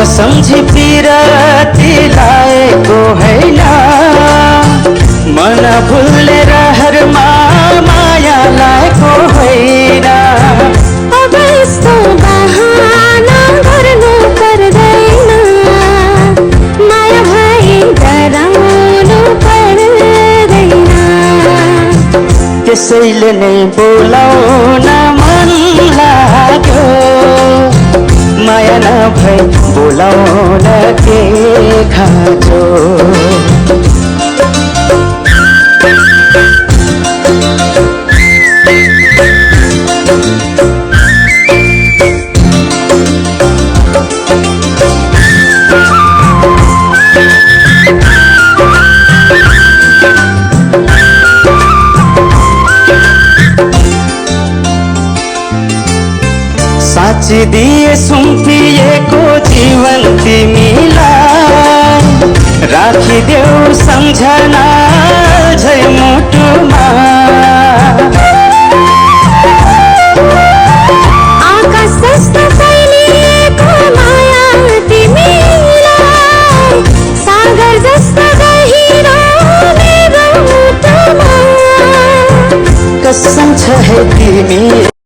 सम्झी पिरती लाएको हैन मन भुल्ने रहरमा माया लागेको होइन अब यस्तो बहाना गर्नु पर्दैन माया भई डराउनु पर्दैन त्यसैले नै बोलाउन मन लाग्यो माया नभई बोलाउन के खाँचो साचिदिए सुम्पिएको जीवन तिमीलाई राखिदेऊ सम्झना झै मुटुमा आकाश जस्तो फैलिएको माया तिमीलाई सागर जस्तो गहिरो मेरो मुटुमा कसम छ है तिमी